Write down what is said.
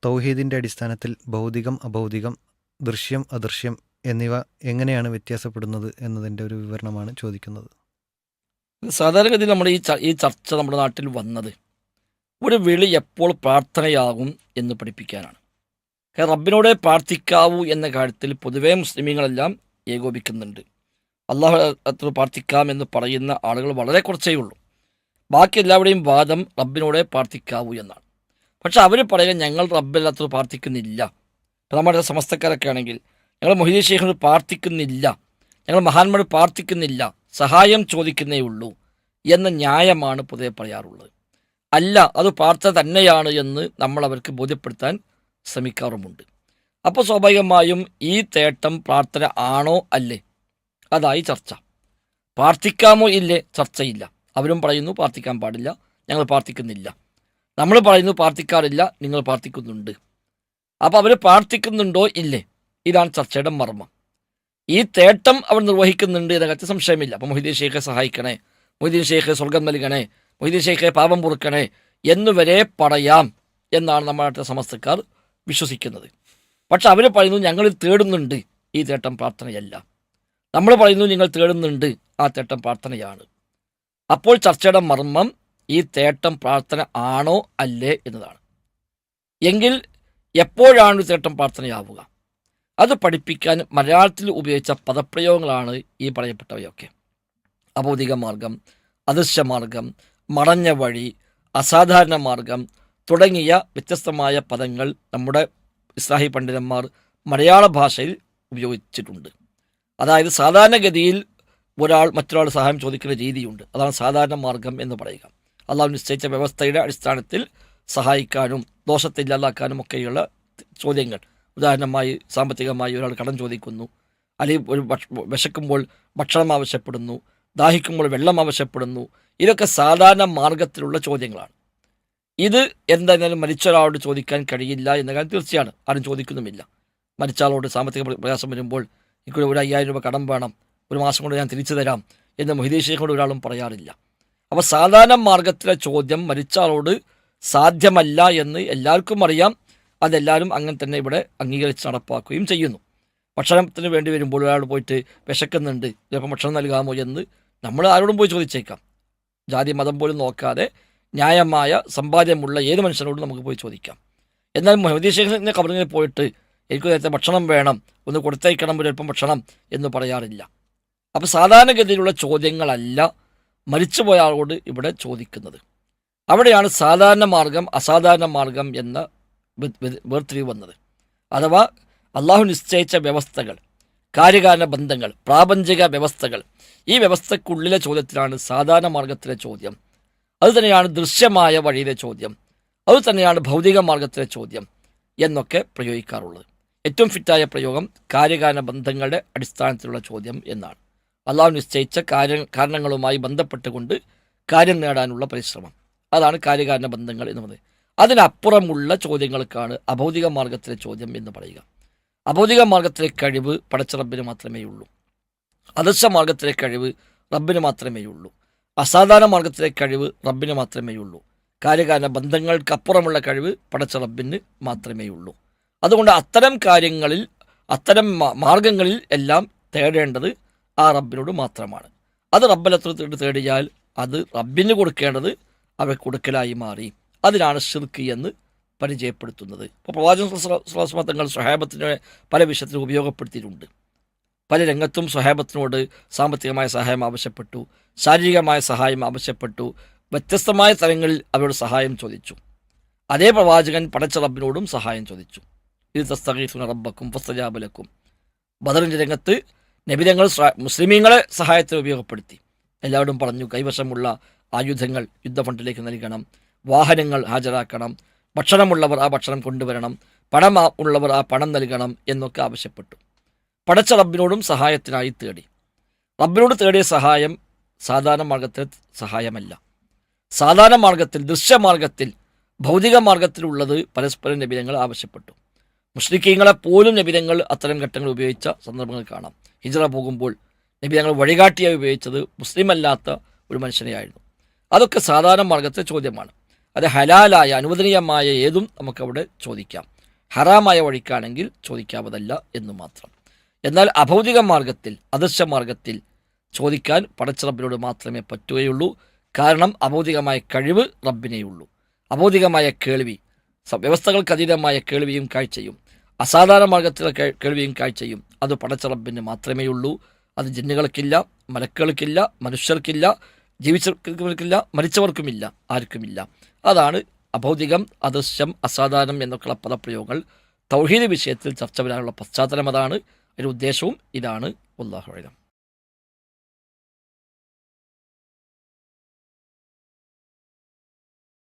തൗഹീദിൻ്റെ അടിസ്ഥാനത്തിൽ ഭൗതികം, അഭൗതികം, ദൃശ്യം, അദൃശ്യം എന്നിവ എങ്ങനെയാണ് വ്യത്യാസപ്പെടുന്നത് എന്നതിൻ്റെ ഒരു വിവരണമാണ് ചോദിക്കുന്നത്. സാധാരണഗതിയിൽ നമ്മുടെ ഈ ചർച്ച നമ്മുടെ നാട്ടിൽ വന്നത് ഒരു വിളി എപ്പോൾ പ്രാർത്ഥനയാകും എന്ന് പഠിപ്പിക്കാനാണ്. കാരണം റബ്ബിനോടെ പ്രാർത്ഥിക്കാവൂ എന്ന കാര്യത്തിൽ പൊതുവേ മുസ്ലിമീങ്ങളെല്ലാം ഏകോപിക്കുന്നുണ്ട്. അള്ളാഹു പ്രാർത്ഥിക്കാം എന്ന് പറയുന്ന ആളുകൾ വളരെ കുറച്ചേ ഉള്ളൂ. ബാക്കി എല്ലാവരുടെയും വാദം റബ്ബിനോടെ പ്രാർത്ഥിക്കാവൂ എന്നാണ്. പക്ഷെ അവർ പറയുക ഞങ്ങൾ റബ്ബല്ലാത്തത് പ്രാർത്ഥിക്കുന്നില്ല. ഇപ്പം നമ്മുടെ സമസ്തക്കാരൊക്കെ ആണെങ്കിൽ ഞങ്ങൾ മൊഹീദീൻ ശൈഖിനോട് പ്രാർത്ഥിക്കുന്നില്ല, ഞങ്ങൾ മഹാന്മാരോട് പ്രാർത്ഥിക്കുന്നില്ല, സഹായം ചോദിക്കുന്നേ ഉള്ളൂ എന്ന ന്യായമാണ് പൊതുവെ പറയാറുള്ളത്. അല്ല, അത് പ്രാർത്ഥന തന്നെയാണ് എന്ന് നമ്മൾ അവർക്ക് ബോധ്യപ്പെടുത്താൻ ശ്രമിക്കാറുമുണ്ട്. അപ്പോൾ സ്വാഭാവികമായും ഈ തേട്ടം പ്രാർത്ഥന ആണോ അല്ലേ, അതായി ചർച്ച. പ്രാർത്ഥിക്കാമോ ഇല്ലേ, ചർച്ചയില്ല. അവരും പറയുന്നു പ്രാർത്ഥിക്കാൻ പാടില്ല, ഞങ്ങൾ പ്രാർത്ഥിക്കുന്നില്ല. നമ്മൾ പറയുന്നു പ്രാർത്ഥിക്കാറില്ല, നിങ്ങൾ പ്രാർത്ഥിക്കുന്നുണ്ട്. അപ്പോൾ അവർ പ്രാർത്ഥിക്കുന്നുണ്ടോ ഇല്ലേ, ഇതാണ് ചർച്ചയുടെ മർമ്മം. ഈ തേട്ടം അവർ നിർവഹിക്കുന്നുണ്ട് എന്ന കാര്യത്തിൽ സംശയമില്ല. അപ്പോൾ മൊഹീദീൻ ശൈഖെ സഹായിക്കണേ, മൊഹീദീൻ ശൈഖെ സ്വർഗം നൽകണേ, മൊഹീദീൻ ശൈഖെ പാപം പൊറുക്കണേ എന്നുവരെ പറയാം എന്നാണ് നമ്മുടെ സമസ്തക്കാർ വിശ്വസിക്കുന്നത്. പക്ഷെ അവർ പറയുന്നു ഞങ്ങൾ തേടുന്നുണ്ട്, ഈ തേട്ടം പ്രാർത്ഥനയല്ല. നമ്മൾ പറയുന്നു നിങ്ങൾ തേടുന്നുണ്ട്, ആ തേട്ടം പ്രാർത്ഥനയാണ്. അപ്പോൾ ചർച്ചയുടെ മർമ്മം ഈ തേട്ടം പ്രാർത്ഥന ആണോ അല്ലേ എന്നതാണ്. എങ്കിൽ എപ്പോഴാണ് തേട്ടം പ്രാർത്ഥനയാവുക? അത് പഠിപ്പിക്കാൻ മലയാളത്തിൽ ഉപയോഗിച്ച പദപ്രയോഗങ്ങളാണ് ഈ പറയപ്പെട്ടവയൊക്കെ. അഭൗതിക മാർഗം, അദൃശ്യമാർഗം, മറഞ്ഞ വഴി, അസാധാരണ മാർഗം തുടങ്ങിയ വ്യത്യസ്തമായ പദങ്ങൾ നമ്മുടെ ഇസ്ലാഹി പണ്ഡിതന്മാർ മലയാള ഭാഷയിൽ ഉപയോഗിച്ചിട്ടുണ്ട്. അതായത് സാധാരണഗതിയിൽ ഒരാൾ മറ്റൊരാൾ സഹായം ചോദിക്കുന്ന രീതിയുണ്ട്. അതാണ് സാധാരണ മാർഗം എന്ന് പറയുക. അള്ളാഹു നിശ്ചയിച്ച വ്യവസ്ഥയുടെ അടിസ്ഥാനത്തിൽ സഹായിക്കാനും ദോഷത്തെ ഇല്ലാതാക്കാനും ഒക്കെയുള്ള ചോദ്യങ്ങൾ. ഉദാഹരണമായി സാമ്പത്തികമായി ഒരാൾ കടം ചോദിക്കുന്നു, അല്ലെങ്കിൽ ഒരു വിശക്കുമ്പോൾ ഭക്ഷണം ആവശ്യപ്പെടുന്നു, ദാഹിക്കുമ്പോൾ വെള്ളം ആവശ്യപ്പെടുന്നു. ഇതൊക്കെ സാധാരണ മാർഗത്തിലുള്ള ചോദ്യങ്ങളാണ്. ഇത് എന്തായാലും മരിച്ച ഒരാളോട് ചോദിക്കാൻ കഴിയില്ല എന്ന കാര്യം തീർച്ചയാണ്. ആരും ചോദിക്കുന്നുമില്ല. മരിച്ച ആളോട് സാമ്പത്തിക പ്രയാസം വരുമ്പോൾ എനിക്ക് ഒരു 5000 രൂപ കടം വേണം, ഒരു മാസം കൊണ്ട് ഞാൻ തിരിച്ചു തരാം എന്ന് മൊഹീദീൻ ശൈഖിനോട് ഒരാളും പറയാറില്ല. അപ്പോൾ സാധാരണ മാർഗത്തിലെ ചോദ്യം മരിച്ച ആളോട് സാധ്യമല്ല എന്ന് എല്ലാവർക്കും അറിയാം. അതെല്ലാവരും അങ്ങനെ തന്നെ ഇവിടെ അംഗീകരിച്ച് നടപ്പാക്കുകയും ചെയ്യുന്നു. ഭക്ഷണത്തിന് വേണ്ടി വരുമ്പോൾ ഒരാൾ പോയിട്ട് വിശക്കുന്നുണ്ട്, ചിലപ്പോൾ ഭക്ഷണം നൽകാമോ എന്ന് നമ്മൾ ആരോടും പോയി ചോദിച്ചേക്കാം. ജാതി മതം പോലും നോക്കാതെ ന്യായമായ സമ്പാദ്യമുള്ള ഏത് മനുഷ്യനോടും നമുക്ക് പോയി ചോദിക്കാം. എന്നാൽ മൊഹീദീൻ ശൈഖിൻ്റെ ഖബറിൽ പോയിട്ട് എനിക്ക് നേരത്തെ ഭക്ഷണം വേണം, ഒന്ന് കൊടുത്തയക്കണം, ഒരൽപ്പം ഭക്ഷണം എന്ന് പറയാറില്ല. അപ്പോൾ സാധാരണഗതിയിലുള്ള ചോദ്യങ്ങളല്ല മരിച്ചുപോയ ആളോട് ഇവിടെ ചോദിക്കുന്നത്. അവിടെയാണ് സാധാരണ മാർഗം, അസാധാരണ മാർഗം എന്ന വേർതിരിവ് വന്നത്. അഥവാ അള്ളാഹു നിശ്ചയിച്ച വ്യവസ്ഥകൾ, കാര്യകാരണ ബന്ധങ്ങൾ, പ്രാപഞ്ചിക വ്യവസ്ഥകൾ, ഈ വ്യവസ്ഥക്കുള്ളിലെ ചോദ്യത്തിലാണ് സാധാരണ മാർഗത്തിലെ ചോദ്യം. അതുതന്നെയാണ് ദൃശ്യമായ വഴിയിലെ ചോദ്യം, അതുതന്നെയാണ് ഭൗതിക മാർഗത്തിലെ ചോദ്യം എന്നൊക്കെ പ്രയോഗിക്കാറുള്ളത്. ഏറ്റവും ഫിറ്റായ പ്രയോഗം കാര്യകാരണ ബന്ധങ്ങളുടെ അടിസ്ഥാനത്തിലുള്ള ചോദ്യം എന്നാണ്. അള്ളാഹു നിശ്ചയിച്ച കാരണങ്ങളുമായി ബന്ധപ്പെട്ടുകൊണ്ട് കാര്യം നേടാനുള്ള പരിശ്രമം, അതാണ് കാര്യകാരണ ബന്ധങ്ങൾ എന്ന് പറയുന്നത്. അതിനപ്പുറമുള്ള ചോദ്യങ്ങൾക്കാണ് അഭൗതിക മാർഗത്തിലെ ചോദ്യം എന്ന് പറയുക. അഭൗതിക മാർഗത്തിലെ കഴിവ് പടച്ച റബ്ബിന് മാത്രമേ ഉള്ളൂ. അദൃശ്യ മാർഗത്തിലെ കഴിവ് റബ്ബിന് മാത്രമേ ഉള്ളൂ. അസാധാരണ മാർഗത്തിലെ കഴിവ് റബ്ബിന് മാത്രമേ ഉള്ളൂ. കാര്യകാരണ ബന്ധങ്ങൾക്കപ്പുറമുള്ള കഴിവ് പടച്ച റബ്ബിന് മാത്രമേ ഉള്ളൂ. അതുകൊണ്ട് അത്തരം കാര്യങ്ങളിൽ, അത്തരം മാർഗങ്ങളിൽ എല്ലാം തേടേണ്ടത് ആ റബ്ബിനോട് മാത്രമാണ്. അത് റബ്ബിനത്തോട് തേടിയാൽ അത് റബ്ബിന് കൊടുക്കേണ്ടത് അവർ കൊടുക്കലായി മാറി. അതിനാണ് ശിർക്ക് എന്ന് പരിചയപ്പെടുത്തുന്നത്. ഇപ്പോൾ പ്രവാചകൻ സ്വല്ലല്ലാഹു അലൈഹി വസല്ലം തങ്ങൾ സ്വഹാബത്തിനെ പല വിഷയത്തിൽ ഉപയോഗപ്പെടുത്തിയിട്ടുണ്ട്. പല രംഗത്തും സ്വഹാബത്തിനോട് സാമ്പത്തികമായ സഹായം ആവശ്യപ്പെട്ടു, ശാരീരികമായ സഹായം ആവശ്യപ്പെട്ടു, വ്യത്യസ്തമായ തലങ്ങളിൽ അവരോട് സഹായം ചോദിച്ചു. അതേ പ്രവാചകൻ പടച്ച റബ്ബിനോടും സഹായം ചോദിച്ചു. ഇത് തസ്തഗീസുന റബ്ബക്കും ഫസ്തജാബ ലക്കും. ബദറിൻ്റെ രംഗത്ത് നബിതങ്ങൾ മുസ്ലിമീങ്ങളെ സഹായത്തിന് ഉപയോഗപ്പെടുത്തി. എല്ലാവരും പറഞ്ഞു കൈവശമുള്ള ആയുധങ്ങൾ യുദ്ധഫണ്ടിലേക്ക് നൽകണം, വാഹനങ്ങൾ ഹാജരാക്കണം, ഭക്ഷണമുള്ളവർ ആ ഭക്ഷണം കൊണ്ടുവരണം, പണം ഉള്ളവർ ആ പണം നൽകണം എന്നൊക്കെ ആവശ്യപ്പെട്ടു. പടച്ച റബ്ബിനോടും സഹായത്തിനായി തേടി. റബ്ബിനോട് തേടിയ സഹായം സാധാരണ മാർഗത്തിലെ സഹായമല്ല. സാധാരണ മാർഗത്തിൽ, ദൃശ്യമാർഗത്തിൽ, ഭൗതിക മാർഗത്തിലുള്ളത് പരസ്പരം നബിതങ്ങൾ ആവശ്യപ്പെട്ടു. മുശ്രിക്കീങ്ങളെ പോലും നബിതങ്ങൾ അത്തരം ഘട്ടങ്ങൾ ഉപയോഗിച്ച സന്ദർഭങ്ങൾ കാണാം. ഹിജ്റ പോകുമ്പോൾ നബിതങ്ങൾ വഴികാട്ടിയായി ഉപയോഗിച്ചത് മുസ്ലിം അല്ലാത്ത ഒരു മനുഷ്യനെയായിരുന്നു. അതൊക്കെ സാധാരണ മാർഗത്തെ ചോദ്യമാണ്. അത് ഹലാലായ അനുവദനീയമായ ഏതും നമുക്കവിടെ ചോദിക്കാം. ഹറാമായ വഴിക്കാണെങ്കിൽ ചോദിക്കാവതല്ല എന്ന് മാത്രം. എന്നാൽ അഭൗതിക മാർഗത്തിൽ, അദൃശ്യ മാർഗത്തിൽ ചോദിക്കാൻ പടച്ച റബ്ബിനോട് മാത്രമേ പറ്റുകയുള്ളൂ. കാരണം അഭൗതികമായ കഴിവ് റബ്ബിനെയുള്ളൂ. അഭൗതികമായ കേൾവി, വ്യവസ്ഥകൾക്ക് അതീതമായ കേൾവിയും കാഴ്ചയും, അസാധാരണ മാർഗത്തിലുള്ള കേൾവിയും കാഴ്ചയും അത് പടച്ച റബ്ബിന് മാത്രമേ ഉള്ളൂ. അത് ജിന്നുകൾക്കില്ല, മലക്കുകൾക്കില്ല, മനുഷ്യർക്കില്ല, ജീവിച്ചവർക്കില്ല, മരിച്ചവർക്കുമില്ല, ആർക്കുമില്ല. അതാണ് അഭൗതികം, അദൃശ്യം, അസാധാരണം എന്നൊക്കെയുള്ള പദപ്രയോഗങ്ങൾ തൗഹീദ് വിഷയത്തിൽ ചർച്ച വരാനുള്ള പശ്ചാത്തലം അതാണ്. അതിൻ്റെ ഉദ്ദേശവും ഇതാണ്. വല്ലാഹു അഅലം.